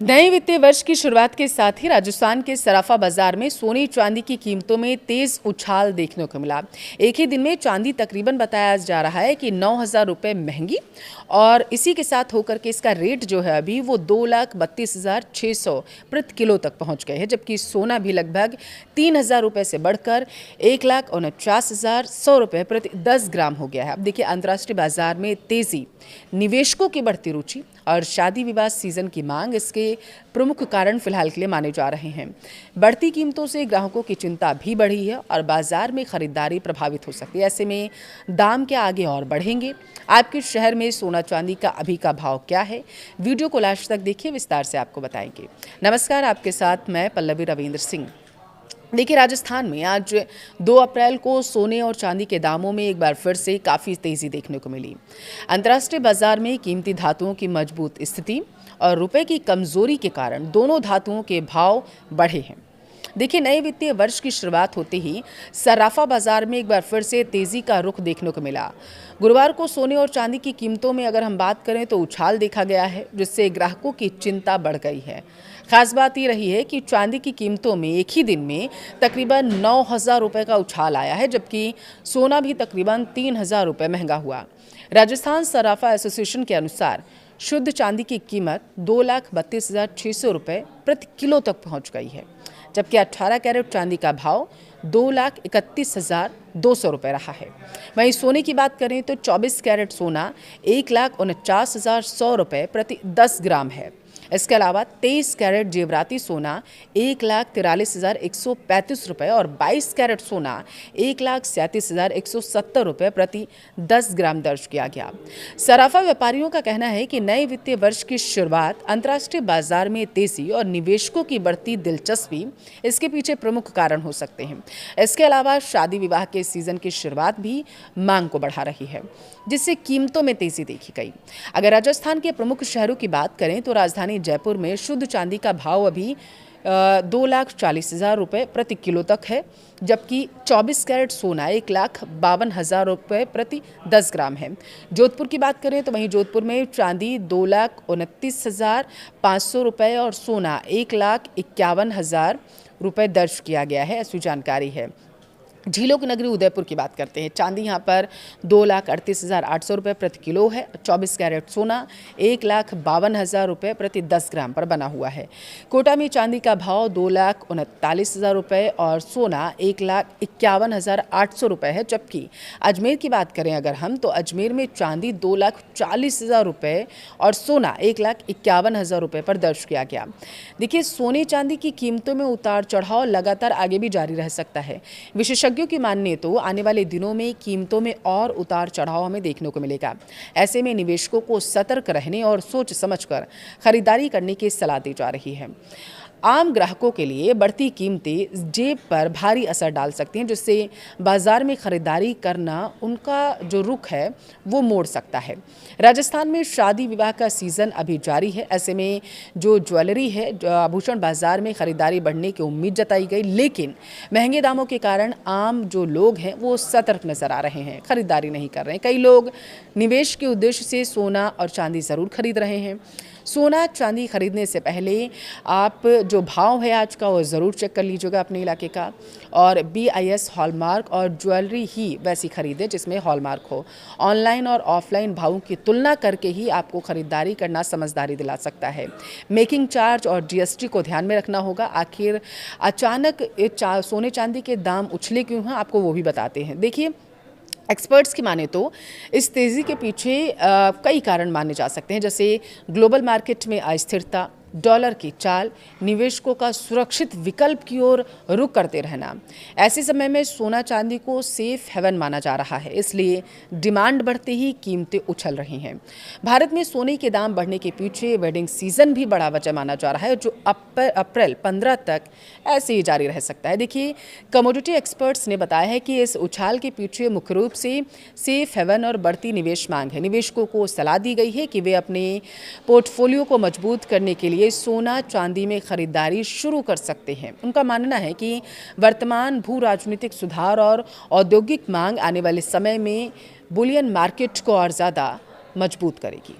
नए वित्तीय वर्ष की शुरुआत के साथ ही राजस्थान के सराफा बाजार में सोने चांदी की कीमतों में तेज उछाल देखने को मिला। एक ही दिन में चांदी तकरीबन बताया जा रहा है कि 9,000 रुपये महंगी और इसी के साथ होकर के इसका रेट जो है अभी वो 2,32,600 प्रति किलो तक पहुंच गए हैं, जबकि सोना भी लगभग 3,000 रुपये से बढ़कर 1,49,100 रुपये प्रति 10 ग्राम हो गया है। अब देखिए, अंतर्राष्ट्रीय बाजार में तेजी, निवेशकों की बढ़ती रुचि और शादी विवाह सीजन की मांग इसके प्रमुख कारण फिलहाल के लिए माने जा रहे हैं। बढ़ती कीमतों से ग्राहकों की चिंता भी बढ़ी है और बाजार में खरीदारी प्रभावित हो सकती है। ऐसे में दाम क्या आगे और बढ़ेंगे? आपके शहर में सोना चांदी का अभी का भाव क्या है? वीडियो को लास्ट तक देखिए, विस्तार से आपको बताएंगे। नमस्कार, आपके साथ मैं पल्लवी रविंद्र सिंह। देखिए, राजस्थान में आज 2 अप्रैल को सोने और चांदी के दामों में एक बार फिर से काफ़ी तेज़ी देखने को मिली। अंतर्राष्ट्रीय बाजार में कीमती धातुओं की मजबूत स्थिति और रुपए की कमजोरी के कारण दोनों धातुओं के भाव बढ़े हैं। देखिए, नए वित्तीय वर्ष की शुरुआत होते ही सराफा बाजार में एक बार फिर से तेजी का रुख देखने को मिला। गुरुवार को सोने और चांदी की कीमतों में अगर हम बात करें तो उछाल देखा गया है, जिससे ग्राहकों की चिंता बढ़ गई है। खास बात ये रही है कि चांदी की कीमतों में एक ही दिन में तकरीबन 9,000 रुपये का उछाल आया है, जबकि सोना भी तकरीबन 3,000 रुपये महंगा हुआ। राजस्थान सराफा एसोसिएशन के अनुसार शुद्ध चांदी की कीमत 2,32,600 रुपये प्रति किलो तक पहुंच गई है, जबकि 18 कैरेट चांदी का भाव 2,31,200 रुपये रहा है। वहीं सोने की बात करें तो 24 कैरेट सोना 1,49,100 रुपये प्रति 10 ग्राम है। इसके अलावा 23 कैरेट जेवराती सोना 1,43,135 रुपये और 22 कैरेट सोना 1,37,170 रुपये प्रति 10 ग्राम दर्ज किया गया। सराफा व्यापारियों का कहना है कि नए वित्तीय वर्ष की शुरुआत, अंतर्राष्ट्रीय बाजार में तेजी और निवेशकों की बढ़ती दिलचस्पी इसके पीछे प्रमुख कारण हो सकते हैं। इसके अलावा शादी विवाह के सीजन की शुरुआत भी मांग को बढ़ा रही है, जिससे कीमतों में तेजी देखी गई। अगर राजस्थान के प्रमुख शहरों की बात करें तो राजधानी जयपुर में शुद्ध चांदी का भाव अभी 2,40,000 रुपये प्रति किलो तक है, जबकि 24 कैरेट सोना 1,52,000 रुपये प्रति 10 ग्राम है। जोधपुर की बात करें तो वहीं जोधपुर में चांदी 2,29,500 रुपये और सोना 1,51,000 रुपये दर्ज किया गया है, ऐसी जानकारी है। झीलों की नगरी उदयपुर की बात करते हैं। चांदी यहाँ पर 2,38,800 रुपये प्रति किलो है। 24 कैरेट सोना 1,52,000 रुपये प्रति 10 ग्राम पर बना हुआ है। कोटा में चांदी का भाव 2,39,000 रुपये और सोना 1,51,800 रुपये है, जबकि अजमेर की बात करें अगर हम तो अजमेर में चांदी 2,40,000 रुपये और सोना 1,51,000 रुपये पर दर्ज किया गया। देखिए, सोने चांदी की कीमतों में उतार चढ़ाव लगातार आगे भी जारी रह सकता है। विशेषज्ञों की माने तो आने वाले दिनों में कीमतों में और उतार चढ़ाव हमें देखने को मिलेगा। ऐसे में निवेशकों को सतर्क रहने और सोच समझकर खरीदारी करने की सलाह दी जा रही है। आम ग्राहकों के लिए बढ़ती कीमतें जेब पर भारी असर डाल सकती हैं, जिससे बाजार में खरीदारी करना उनका जो रुख है वो मोड़ सकता है। राजस्थान में शादी विवाह का सीज़न अभी जारी है। ऐसे में जो ज्वेलरी है, आभूषण बाजार में खरीदारी बढ़ने की उम्मीद जताई गई, लेकिन महंगे दामों के कारण आम जो लोग हैं वो सतर्क नजर आ रहे हैं, खरीदारी नहीं कर रहे हैं। कई लोग निवेश के उद्देश्य से सोना और चांदी ज़रूर खरीद रहे हैं। सोना चांदी खरीदने से पहले आप जो भाव है आज का वो ज़रूर चेक कर लीजिएगा अपने इलाके का, और BIS हॉलमार्क और ज्वेलरी ही वैसी खरीदें जिसमें हॉलमार्क हो। ऑनलाइन और ऑफलाइन भावों की तुलना करके ही आपको खरीदारी करना समझदारी दिला सकता है। मेकिंग चार्ज और GST को ध्यान में रखना होगा। आखिर अचानक सोने चांदी के दाम उछले क्यों हैं, आपको वो भी बताते हैं। देखिए, एक्सपर्ट्स की माने तो इस तेज़ी के पीछे कई कारण माने जा सकते हैं, जैसे ग्लोबल मार्केट में अस्थिरता, डॉलर की चाल, निवेशकों का सुरक्षित विकल्प की ओर रुख करते रहना। ऐसे समय में सोना चांदी को सेफ हेवन माना जा रहा है, इसलिए डिमांड बढ़ते ही कीमतें उछल रही हैं। भारत में सोने के दाम बढ़ने के पीछे वेडिंग सीजन भी बड़ा वजह माना जा रहा है, जो अप्रैल 15 तक ऐसे ही जारी रह सकता है। देखिए, कमोडिटी एक्सपर्ट्स ने बताया है कि इस उछाल के पीछे मुख्य रूप से सेफ हेवन और बढ़ती निवेश मांग है। निवेशकों को सलाह दी गई है कि वे अपने पोर्टफोलियो को मजबूत करने के लिए सोना चांदी में खरीदारी शुरू कर सकते हैं। उनका मानना है कि वर्तमान भू राजनीतिक सुधार और औद्योगिक मांग आने वाले समय में बुलियन मार्केट को और ज़्यादा मजबूत करेगी।